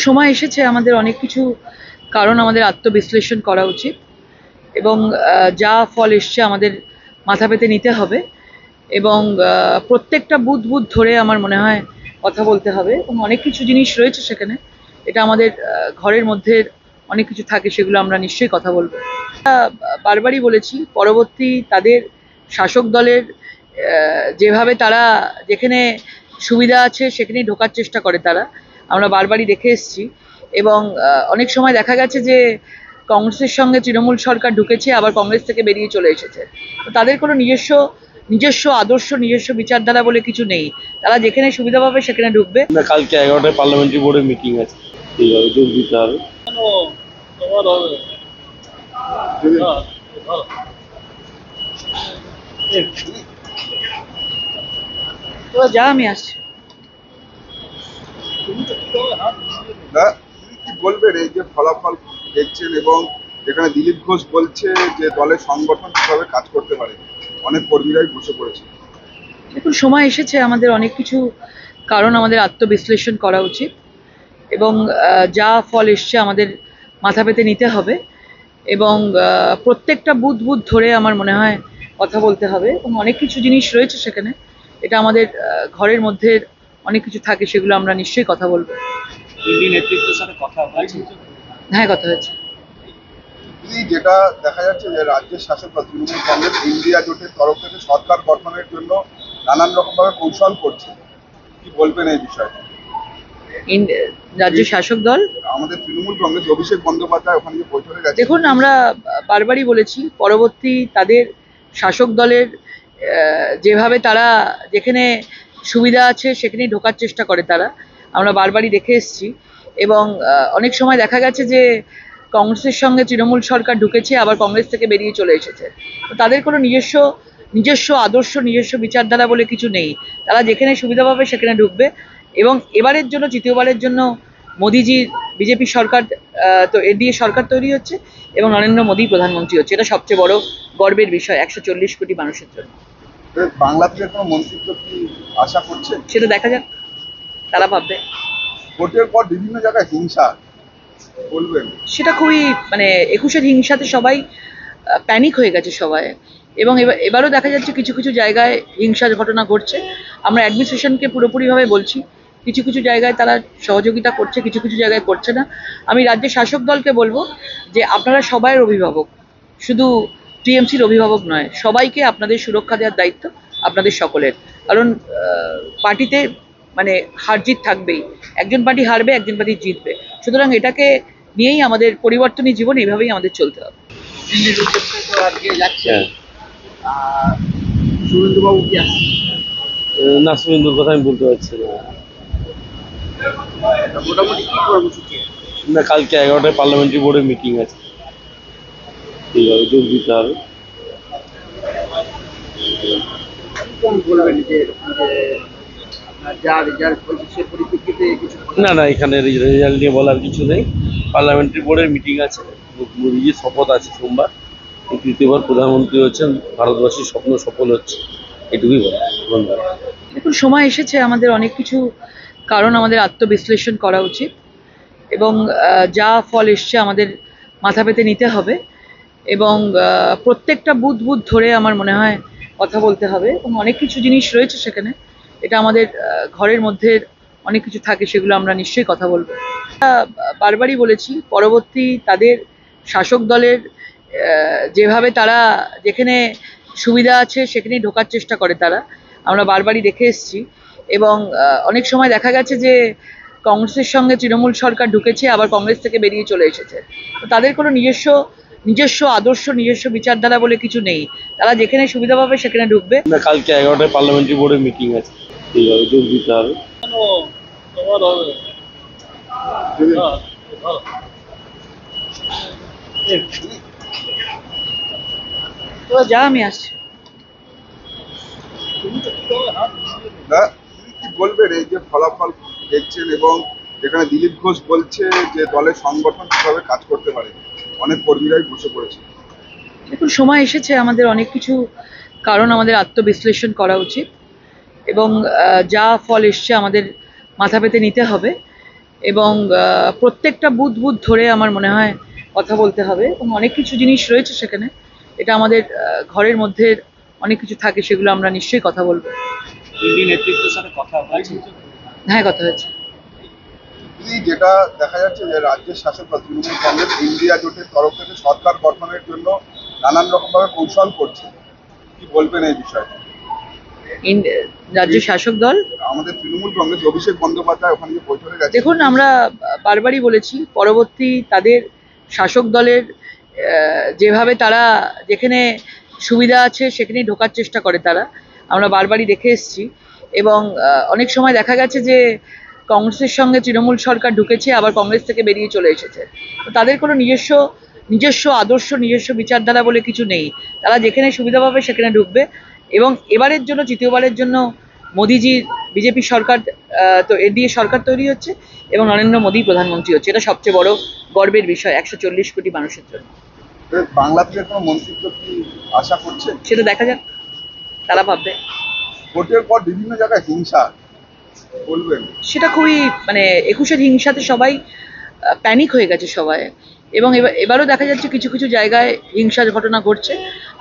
সময় এসেছে আমাদের অনেক কিছু কারণ আমাদের আত্মবিশ্লেষণ করা উচিত এবং যা ফল এসছে আমাদের মাথা পেতে নিতে হবে এবং প্রত্যেকটা বুথ বুথ ধরে আমার মনে হয় কথা বলতে হবে এবং অনেক কিছু জিনিস রয়েছে সেখানে। এটা আমাদের ঘরের মধ্যে অনেক কিছু থাকে, সেগুলো আমরা নিশ্চয়ই কথা বলবো। বারবারই বলেছি, পরবর্তী তাদের শাসক দলের যেভাবে তারা যেখানে সুবিধা আছে সেখানেই ঢোকার চেষ্টা করে তারা, আমরা বারবারই দেখে এসেছি। এবং অনেক সময় দেখা গেছে যে কংগ্রেসের সঙ্গে তৃণমূল সরকার ঢুকেছে, আবার কংগ্রেস থেকে বেরিয়ে চলে এসেছে। তো তাদের কোনো নিজস্ব আদর্শ, নিজস্ব বিচারধারা বলে কিছু নেই। তারা যেখানে সুবিধা পাবে সেখানে ঢুকবে। কালকে 11টায় পার্লামেন্টারি বোর্ডের মিটিং আছে, এইভাবে যোগ দিতে হবে। যা আমি আসছি। কি বলবেন এই যে ফলাফল দেখছেন এবং এখানে দিলীপ ঘোষ বলছে যে দলের সংগঠন কিভাবে কাজ করতে পারে, অনেক কর্মীরাই বসে পড়েছে। দেখুন, সময় এসেছে আমাদের অনেক কিছু কারণ আমাদের আত্মবিশ্লেষণ করা উচিত এবং যা ফল এসছে আমাদের মাথা পেতে নিতে হবে এবং প্রত্যেকটা বুথ বুথ ধরে আমার মনে হয় কথা বলতে হবে এবং অনেক কিছু জিনিস রয়েছে সেখানে। এটা আমাদের ঘরের মধ্যে অনেক কিছু থাকে, সেগুলো আমরা নিশ্চয়ই কথা বলবো। নেতৃত্বের সাথে কথা হয়েছে? হ্যাঁ, কথা হয়েছে। যেটা দেখা যাচ্ছে যে রাজ্যের শাসক দল তৃণমূল কংগ্রেস ইন্ডিয়া জোটের তরফ থেকে সরকার গঠনের জন্য নানান রকম ভাবে কৌশল করছে, কি বলবেন এই বিষয়ে? রাজ্য শাসক দল আমাদের তৃণমূল কংগ্রেস অভিষেক বন্দ্যোপাধ্যায় ওখানে যে বৈঠকে গেছে। দেখুন, আমরা বারবারই বলেছি, পরবর্তী তাদের শাসক দলের যেভাবে তারা যেখানে সুবিধা আছে সেখানেই ঢোকার চেষ্টা করে তারা, আমরা বারবারই দেখে এসেছি। এবং অনেক সময় দেখা গেছে যে কংগ্রেসের সঙ্গে তৃণমূল সরকার ঢুকেছে, আবার কংগ্রেস থেকে বেরিয়ে চলে এসেছে। তো তাদের কোনো নিজস্ব আদর্শ, নিজস্ব বিচারধারা বলে কিছু নেই। তারা যেখানে সুবিধা পাবে সেখানে ঢুকবে এবং এবারের জন্য, তৃতীয়বারের জন্য মোদিজির বিজেপি সরকার, তো এনডিএ সরকার তৈরি হচ্ছে এবং নরেন্দ্র মোদী প্রধানমন্ত্রী হচ্ছে। এটা সবচেয়ে বড় গর্বের বিষয় 140 কোটি মানুষের জন্য। বাংলা থেকে কোনো মন্তব্য কি আশা করছেন? সেটা দেখা যাক, তারা ভাববে। ভোটের পর বিভিন্ন জায়গায় হিংসা, বলবেন? সেটা খুবই 21-এর হিংসাতে সবাই প্যানিক হয়ে গেছে সবাই। এবং এবারও দেখা যাচ্ছে কিছু কিছু জায়গায় হিংসার ঘটনা ঘটছে। আমরা অ্যাডমিনিস্ট্রেশনকে পুরোপুরিভাবে বলছি, কিছু কিছু জায়গায় তারা সহযোগিতা করছে, কিছু কিছু জায়গায় করছে না। আমি রাজ্যের শাসক দলকে বলবো যে আপনারা সবাইয়ের অভিভাবক, শুধু টিএমসির অভিভাবক নয়, সবাইকে আপনাদের সুরক্ষা দেওয়ার দায়িত্ব আপনাদের সকলের। কারণ পার্টিতে হার জিত থাকবেই, একজন পার্টি হারবে, একজন পার্টি জিতবে। সুতরাং এটাকে নিয়েই আমাদের পরিবর্তনী জীবন, এইভাবেই আমাদের চলতে হবে। সুরেন্দ্রবাবু কি আসছে? না, শুভেন্দুর কথা আমি বলতে পারছি না। মোটামুটি কি কর্মসূচি? না, কালকে 11টায় পার্লামেন্টারি বোর্ডের মিটিং আছে, এইভাবে যোগ দিতে হবে। না, এখানে রেজাল্ট নিয়ে বলার কিছু নেই। পার্লামেন্টারি বোর্ডের মিটিং আছে, মোদিজির শপথ আছে সোমবার, তৃতীয়বার প্রধানমন্ত্রী হচ্ছেন, ভারতবাসীর স্বপ্ন সফল হচ্ছে, এটুকুই বলা। ধন্যবাদ। দেখুন, সময় এসেছে আমাদের অনেক কিছু কারণ আমাদের আত্মবিশ্লেষণ করা উচিত এবং যা ফল এসছে আমাদের মাথা পেতে নিতে হবে এবং প্রত্যেকটা বুথ বুথ ধরে আমার মনে হয় কথা বলতে হবে এবং অনেক কিছু জিনিস রয়েছে সেখানে। এটা আমাদের ঘরের মধ্যে অনেক কিছু থাকে, সেগুলো আমরা নিশ্চয়ই কথা বলবো। বারবারই বলেছি, পরবর্তী তাদের শাসক দলের যেভাবে তারা যেখানে সুবিধা আছে সেখানেই ঢোকার চেষ্টা করে তারা, আমরা বারবারই দেখে এসেছি। এবং অনেক সময় দেখা গেছে যে কংগ্রেসের সঙ্গে তৃণমূল সরকার ঢুকেছে, আবার কংগ্রেস থেকে বেরিয়ে চলে এসেছে। তো তাদের কোনো নিজস্ব আদর্শ, নিজস্ব বিচারধারা বলে কিছু নেই। তারা যেখানে সুবিধা পাবে সেখানে ঢুকবে। কালকে 11টায় পার্লামেন্টারি বোর্ডের মিটিং আছে, এইভাবে যোগ দিতে হবে। যা আমি আসছি। কি বলবেন এই যে ফলাফল দেখছেন এবং এখানে দিলীপ ঘোষ বলছে যে দলের সংগঠন কিভাবে কাজ করতে পারে, অনেক কর্মীরাই বসে পড়েছে। দেখুন, সময় এসেছে আমাদের অনেক কিছু কারণ আমাদের আত্মবিশ্লেষণ করা উচিত এবং যা ফল এসছে আমাদের মাথা পেতে নিতে হবে এবং প্রত্যেকটা বুথ বুথ ধরে আমার মনে হয় কথা বলতে হবে এবং অনেক কিছু জিনিস রয়েছে সেখানে। এটা আমাদের ঘরের মধ্যে অনেক কিছু থাকে, সেগুলো আমরা নিশ্চয়ই কথা বলবো। দিল্লি নেতৃত্বের সাথে কথা হয়েছে? হ্যাঁ, কথা হয়েছে। দিদি, যেটা দেখা যাচ্ছে যে রাজ্যের শাসক দল তৃণমূল কংগ্রেস ইন্ডিয়া জোটের তরফ থেকে সরকার গঠনের জন্য নানান রকম ভাবে কৌশল করছে, কি বলবেন এই বিষয়ে? রাজ্যের শাসক দল, আমাদের তৃণমূল কংগ্রেস অভিষেক বন্দ্যোপাধ্যায় ওখানে যে বৈঠকে গেছে, দেখুন আমরা বারবারই বলেছি, পরবর্তী তাদের শাসক দলের যেভাবে তারা যেখানে সুবিধা আছে সেখানেই ঢোকার চেষ্টা করে তারা, আমরা বারবারই দেখে এসেছি। এবং অনেক সময় দেখা গেছে যে কংগ্রেসের সঙ্গে তৃণমূল সরকার ঢুকেছে, আবার কংগ্রেস থেকে বেরিয়ে চলে এসেছে। তো তাদের কোনো নিজস্ব আদর্শ, নিজস্ব বিচারধারা বলে কিছু নেই। তারা যেখানে সুবিধা পাবে সেখানে ঢুকবে। এবং এবারের জন্য, তৃতীয়বারের জন্য মোদিজির বিজেপি সরকার, তো এনডিএ সরকার তৈরি হচ্ছে এবং নরেন্দ্র মোদী প্রধানমন্ত্রী হচ্ছে। এটা সবচেয়ে বড় গর্বের বিষয় 140 কোটি মানুষের জন্য। বাংলা থেকে কোনো মন্ত্রিত্ব কি আশা করছেন? সেটা দেখা যাক, তারা ভাববে। ভোটের পর বিভিন্ন জায়গায় হিংসা, বলবেন? সেটা খুবই মানে 21-এর হিংসাতে সবাই প্যানিক হয়ে গেছে সবাই। এবং এবারও দেখা যাচ্ছে কিছু কিছু জায়গায় হিংসার ঘটনা ঘটছে।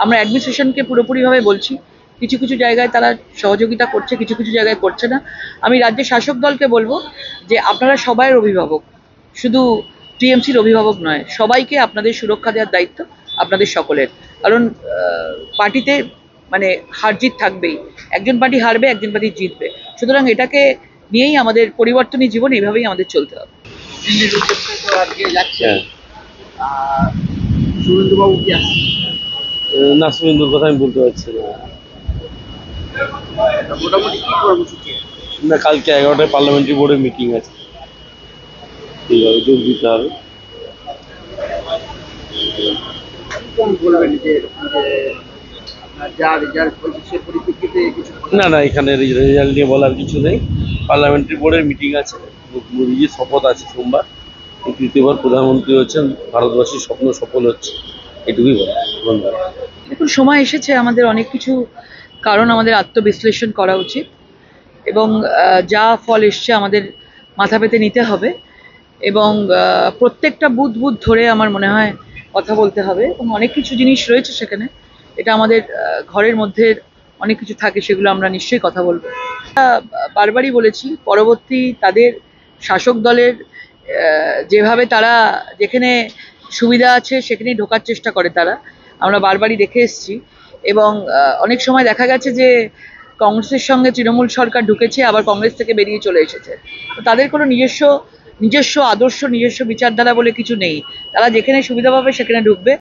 আমরা অ্যাডমিনিস্ট্রেশনকে পুরোপুরিভাবে বলছি, কিছু কিছু জায়গায় তারা সহযোগিতা করছে, কিছু কিছু জায়গায় করছে না। আমি রাজ্যের শাসক দলকে বলবো যে আপনারা সবাইয়ের অভিভাবক, শুধু টিএমসির অভিভাবক নয়, সবাইকে আপনাদের সুরক্ষা দেওয়ার দায়িত্ব আপনাদের সকলের। কারণ পার্টিতে মানে হার জিত থাকবেই, একজন পার্টি হারবে, একজন পার্টি জিতবে। সুতরাং এটাকে নিয়েই আমাদের পরিবর্তনী জীবন, এইভাবেই আমাদের চলতে হবে। দিল্লির উদ্দেশ্যে তো আজকে যাচ্ছে, হ্যাঁ, সুরেন্দ্রবাবু কি আসছে? না, শুভেন্দুর কথা আমি বলতে পারছি না। মোটামুটি কি কর্মসূচি? না, কালকে 11টায় পার্লামেন্টারি বোর্ডের মিটিং আছে, এইভাবে যোগ দিতে হবে। কি বলবেন যে আপনার যা রেজাল্ট হয়েছে সে পরিপ্রেক্ষিতে কিছু? না, এখানে রেজাল্ট নিয়ে বলার কিছু নেই। পার্লামেন্টারি বোর্ডের মিটিং আছে, মোদিজির শপথ আছে সোমবার, তৃতীয়বার প্রধানমন্ত্রী হচ্ছেন, ভারতবাসীর স্বপ্ন সফল হচ্ছে, এটুকুই বলা। ধন্যবাদ। দেখুন, সময় এসেছে আমাদের অনেক কিছু কারণ আমাদের আত্মবিশ্লেষণ করা উচিত এবং যা ফল এসছে আমাদের মাথা পেতে নিতে হবে। এবং প্রত্যেকটা বুথ বুথ ধরে আমার মনে হয় কথা বলতে হবে এবং অনেক কিছু জিনিস রয়েছে সেখানে। এটা আমাদের ঘরের মধ্যে অনেক কিছু থাকে, সেগুলো আমরা নিশ্চয়ই কথা বলবো। বারবারই বলেছি, পরবর্তী তাদের শাসক দলের যেভাবে তারা যেখানে সুবিধা আছে সেখানেই ঢোকার চেষ্টা করে তারা, আমরা বারবারই দেখে এসেছি। এবং অনেক সময় দেখা গেছে যে কংগ্রেসের সঙ্গে তৃণমূল সরকার ঢুকেছে, আবার কংগ্রেস থেকে বেরিয়ে চলে এসেছে। তো তাদের কোনো নিজস্ব আদর্শ, নিজস্ব বিচারধারা বলে কিছু নেই। তারা যেখানে সুবিধা পাবে সেখানে ঢুকবে।